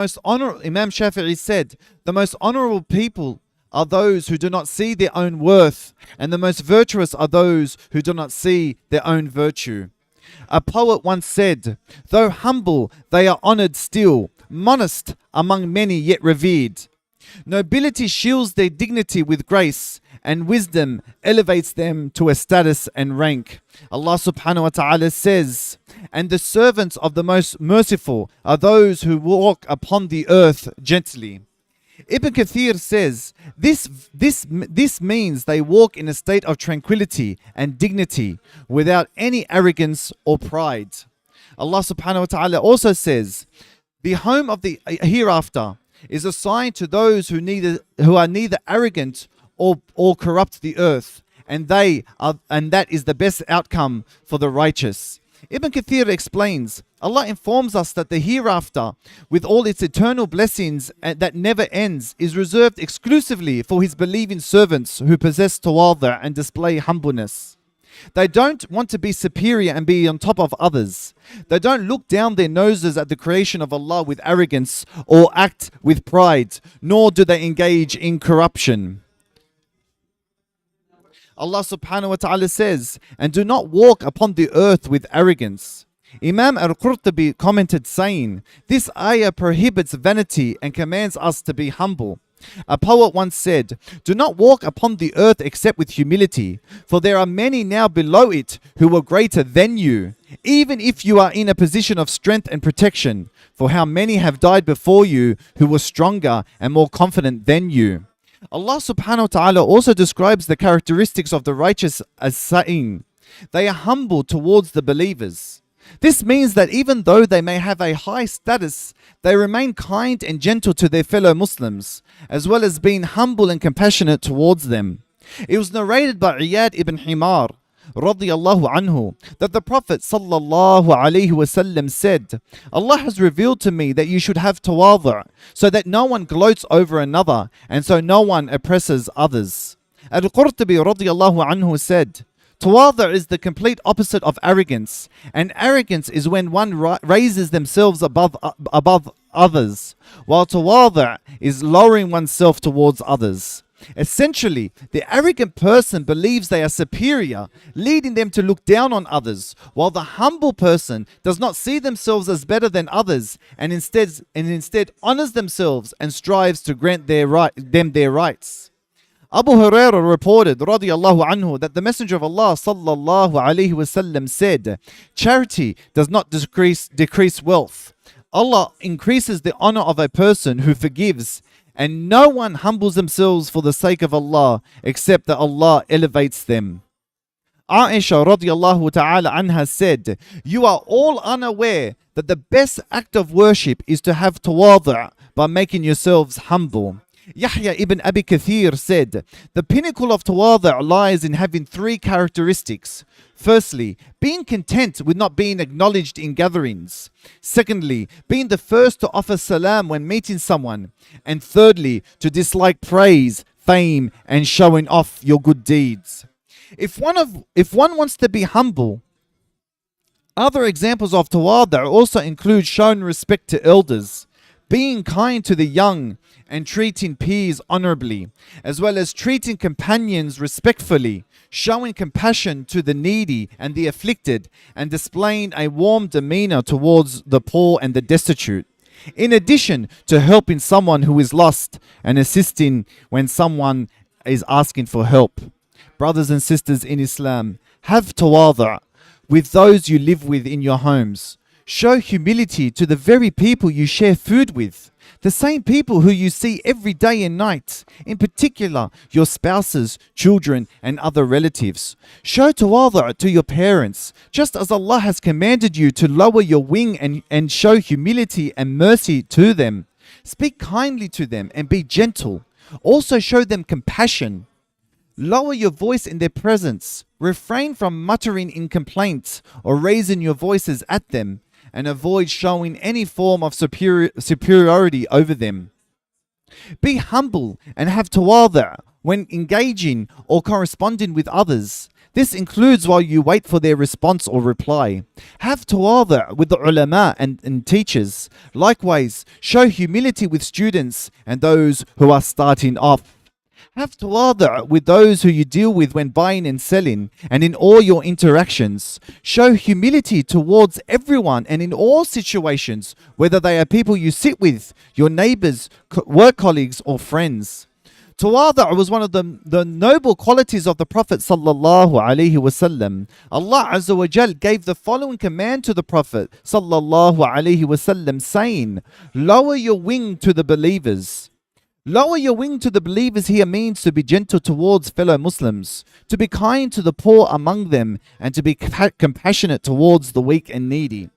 Imam Shafi'i said, the most honorable people are those who do not see their own worth, and the most virtuous are those who do not see their own virtue. A poet once said, though humble, they are honored still, modest among many yet revered. Nobility shields their dignity with grace, and wisdom elevates them to a status and rank. Allah subhanahu wa ta'ala says, and the servants of the most merciful are those who walk upon the earth gently. Ibn Kathir says, this means they walk in a state of tranquility and dignity without any arrogance or pride. Allah subhanahu wa ta'ala also says, the home of the hereafter is assigned to those who are neither arrogant or corrupt the earth, and that is the best outcome for the righteous. Ibn Kathir explains, Allah informs us that the hereafter, with all its eternal blessings that never ends, is reserved exclusively for His believing servants who possess tawadu' and display humbleness. They don't want to be superior and be on top of others. They don't look down their noses at the creation of Allah with arrogance or act with pride, nor do they engage in corruption. Allah subhanahu wa ta'ala says, and do not walk upon the earth with arrogance. Imam Al-Qurtubi commented saying, this ayah prohibits vanity and commands us to be humble. A poet once said, do not walk upon the earth except with humility, for there are many now below it who are greater than you, even if you are in a position of strength and protection, for how many have died before you who were stronger and more confident than you. Allah subhanahu wa ta'ala also describes the characteristics of the righteous as saying, they are humble towards the believers. This means that even though they may have a high status, they remain kind and gentle to their fellow Muslims, as well as being humble and compassionate towards them. It was narrated by Iyad ibn Himar radiyallahu anhu that the Prophet sallallahu alaihi wasallam said, Allah has revealed to me that you should have tawadu', so that no one gloats over another, and so no one oppresses others. Al-Qurtubi radiyallahu anhu said, tawadu' is the complete opposite of arrogance, and arrogance is when one raises themselves above others, while tawadu' is lowering oneself towards others. Essentially, the arrogant person believes they are superior, leading them to look down on others, while the humble person does not see themselves as better than others, and instead honors themselves and strives to grant their rights. Abu Hurairah reported, radiyallahu anhu, that the Messenger of Allah sallallahu alaihi wasallam said, charity does not decrease wealth. Allah increases the honor of a person who forgives, and no one humbles themselves for the sake of Allah except that Allah elevates them. Aisha radiyallahu ta'ala anha said, you are all unaware that the best act of worship is to have tawadu' by making yourselves humble. Yahya ibn Abi Kathir said, the pinnacle of tawadu' lies in having three characteristics. Firstly, being content with not being acknowledged in gatherings. Secondly, being the first to offer salam when meeting someone. And thirdly, to dislike praise, fame, and showing off your good deeds. If one wants to be humble, other examples of tawadu' also include showing respect to elders, being kind to the young, and treating peers honorably, as well as treating companions respectfully, showing compassion to the needy and the afflicted, and displaying a warm demeanor towards the poor and the destitute. In addition to helping someone who is lost and assisting when someone is asking for help. Brothers and sisters in Islam, have tawadu' with those you live with in your homes. Show humility to the very people you share food with, the same people who you see every day and night, in particular your spouses, children, and other relatives. Show tawadu' to your parents, just as Allah has commanded you to lower your wing and show humility and mercy to them. Speak kindly to them and be gentle. Also show them compassion. Lower your voice in their presence. Refrain from muttering in complaints or raising your voices at them, and avoid showing any form of superiority over them. Be humble and have tawadu' when engaging or corresponding with others. This includes while you wait for their response or reply. Have tawadu' with the ulama and teachers. Likewise, show humility with students and those who are starting off. Have tawadu' with those who you deal with when buying and selling and in all your interactions. Show humility towards everyone and in all situations, whether they are people you sit with, your neighbors, work colleagues or friends. Tawadu' was one of the noble qualities of the Prophet sallallahu alaihi wasallam. Allah Azza wa Jal gave the following command to the Prophet sallallahu alaihi wasallam, saying, "Lower your wing to the believers." Lower your wing to the believers here means to be gentle towards fellow Muslims, to be kind to the poor among them, and to be compassionate towards the weak and needy.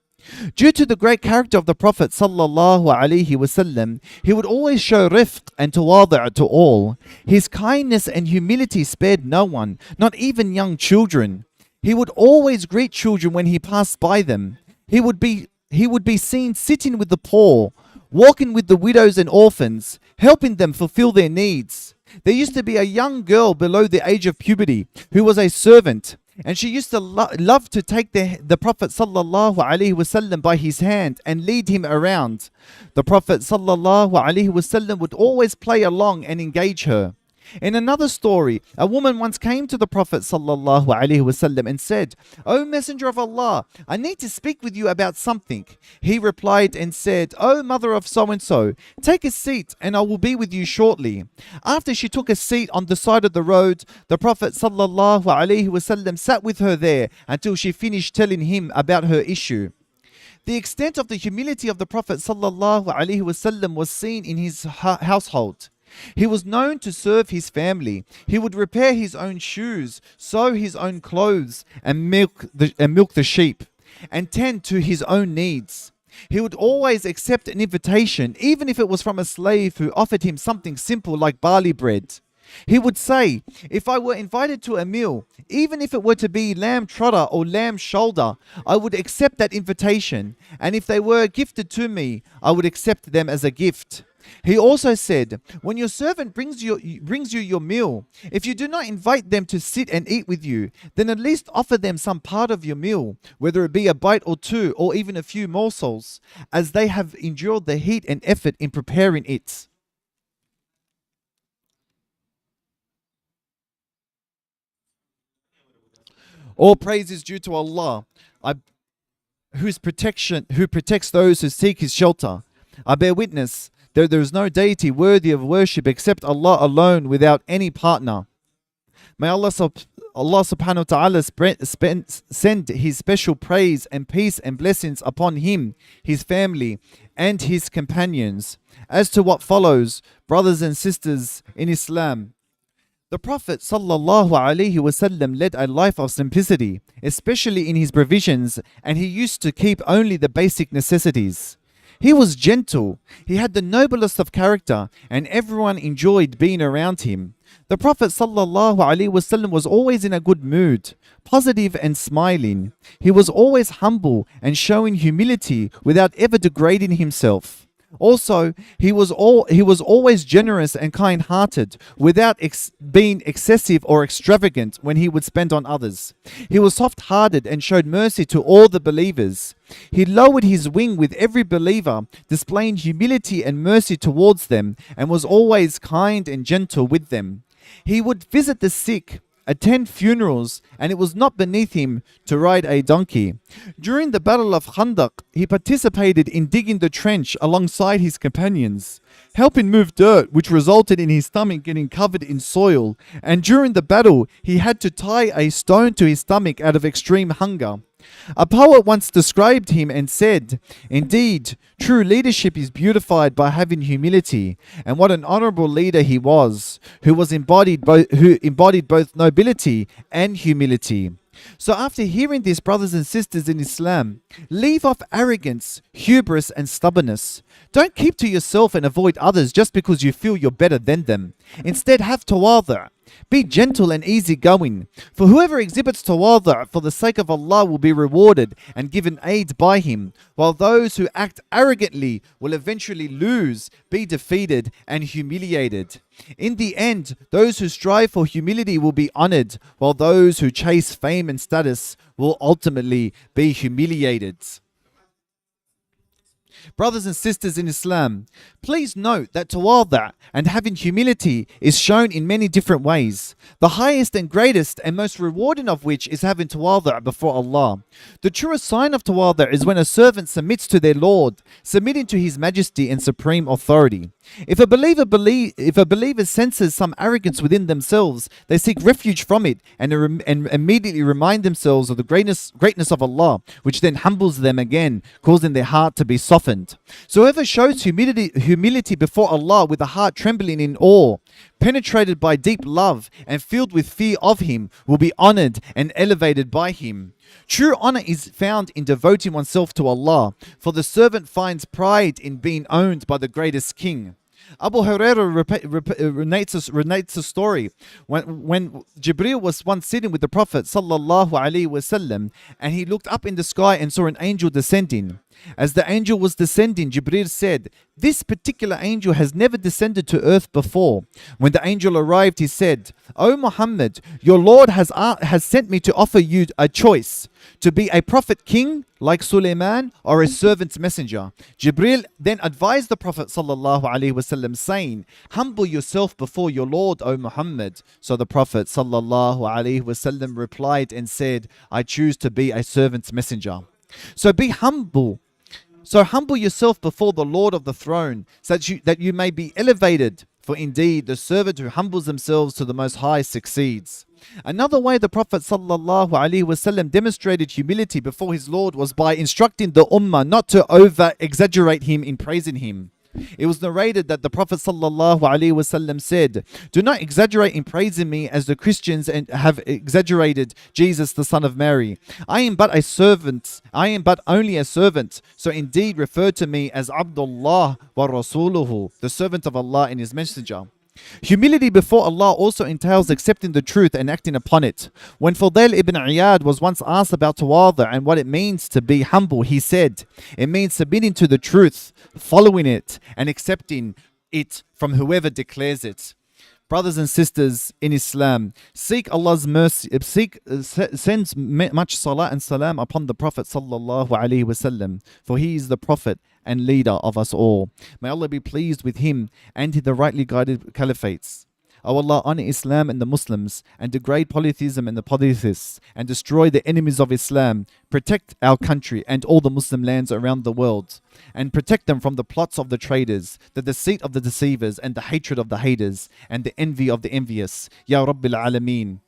Due to the great character of the Prophet sallallahu alaihi wasallam, he would always show rifq and tawadu' to all. His kindness and humility spared no one, not even young children. He would always greet children when he passed by them. He would be seen sitting with the poor, walking with the widows and orphans, helping them fulfill their needs. There used to be a young girl below the age of puberty who was a servant, and she used to love to take the Prophet sallallahu alaihi wasallam by his hand and lead him around. The Prophet sallallahu alaihi wasallam would always play along and engage her. In another story, a woman once came to the Prophet sallallahu alaihi wasallam and said, "O Messenger of Allah, I need to speak with you about something." He replied and said, "O mother of so-and-so, take a seat and I will be with you shortly." After she took a seat on the side of the road, the Prophet sallallahu alaihi wasallam sat with her there until she finished telling him about her issue. The extent of the humility of the Prophet sallallahu alaihi wasallam was seen in his household. He was known to serve his family. He would repair his own shoes, sew his own clothes, and milk the sheep, and tend to his own needs. He would always accept an invitation, even if it was from a slave who offered him something simple like barley bread. He would say, "If I were invited to a meal, even if it were to be lamb trotter or lamb shoulder, I would accept that invitation, and if they were gifted to me, I would accept them as a gift." He also said, "When your servant brings you your meal, if you do not invite them to sit and eat with you, then at least offer them some part of your meal, whether it be a bite or two, or even a few morsels, as they have endured the heat and effort in preparing it." All praise is due to Allah, who protects those who seek His shelter. I bear witness that there is no deity worthy of worship except Allah alone, without any partner. May Allah subhanahu wa ta'ala send His special praise and peace and blessings upon him, his family, and his companions. As to what follows, brothers and sisters in Islam, the Prophet sallallahu alaihi wasallam led a life of simplicity, especially in his provisions, and he used to keep only the basic necessities. He was gentle, he had the noblest of character, and everyone enjoyed being around him. The Prophet sallallahu alaihi wasallam was always in a good mood, positive and smiling. He was always humble and showing humility without ever degrading himself. Also, he was always generous and kind-hearted, without being excessive or extravagant when he would spend on others. He was soft-hearted and showed mercy to all the believers. He lowered his wing with every believer, displaying humility and mercy towards them, and was always kind and gentle with them. He would visit the sick, attend funerals, and it was not beneath him to ride a donkey. During the Battle of Khandaq, he participated in digging the trench alongside his companions, helping move dirt, which resulted in his stomach getting covered in soil, and during the battle, he had to tie a stone to his stomach out of extreme hunger. A poet once described him and said, "Indeed, true leadership is beautified by having humility, and what an honorable leader he was, who embodied both nobility and humility." So after hearing this, brothers and sisters in Islam, leave off arrogance, hubris and stubbornness. Don't keep to yourself and avoid others just because you feel you're better than them. Instead, have tawadu'. Be gentle and easygoing, for whoever exhibits tawadu' for the sake of Allah will be rewarded and given aid by Him, while those who act arrogantly will eventually lose, be defeated and humiliated. In the end, those who strive for humility will be honored, while those who chase fame and status will ultimately be humiliated. Brothers and sisters in Islam, please note that tawadu' and having humility is shown in many different ways. The highest and greatest and most rewarding of which is having tawadu' before Allah. The truest sign of tawadu' is when a servant submits to their Lord, submitting to His majesty and supreme authority. If a believer senses some arrogance within themselves, they seek refuge from it and immediately remind themselves of the greatness of Allah, which then humbles them again, causing their heart to be softened. So whoever shows humility before Allah with a heart trembling in awe, penetrated by deep love and filled with fear of Him, will be honored and elevated by Him. True honor is found in devoting oneself to Allah, for the servant finds pride in being owned by the greatest king. Abu Hurairah relates a story when Jibreel was once sitting with the Prophet sallallahu alaihi wasallam, and he looked up in the sky and saw an angel descending. As the angel was descending, Jibreel said, "This particular angel has never descended to earth before." When the angel arrived, he said, "O Muhammad, your Lord has sent me to offer you a choice, to be a prophet king like Suleiman or a servant's messenger." Jibreel then advised the Prophet sallallahu alaihi wasallam, saying, "Humble yourself before your Lord, O Muhammad." So the Prophet sallallahu alaihi wasallam replied and said, "I choose to be a servant's messenger." So be humble. So humble yourself before the Lord of the throne, so that you may be elevated. For indeed, the servant who humbles themselves to the Most High succeeds. Another way the Prophet ﷺ demonstrated humility before his Lord was by instructing the Ummah not to over-exaggerate him in praising him. It was narrated that the Prophet ﷺ said, "Do not exaggerate in praising me as the Christians have exaggerated Jesus the son of Mary. I am but only a servant, so indeed refer to me as Abdullah wa Rasuluhu, the servant of Allah and His messenger." Humility before Allah also entails accepting the truth and acting upon it. When Fudail ibn Iyad was once asked about tawadu' and what it means to be humble, he said, "It means submitting to the truth, following it, and accepting it from whoever declares it." Brothers and sisters in Islam, seek Allah's mercy, send much salah and salam upon the Prophet sallallahu alaihi wasallam, for he is the Prophet and leader of us all. May Allah be pleased with him and the rightly guided caliphates. O Allah, honor Islam and the Muslims, and degrade polytheism and the polytheists, and destroy the enemies of Islam. Protect our country and all the Muslim lands around the world, and protect them from the plots of the traitors, the deceit of the deceivers, and the hatred of the haters, and the envy of the envious. Ya Rabbil Alameen.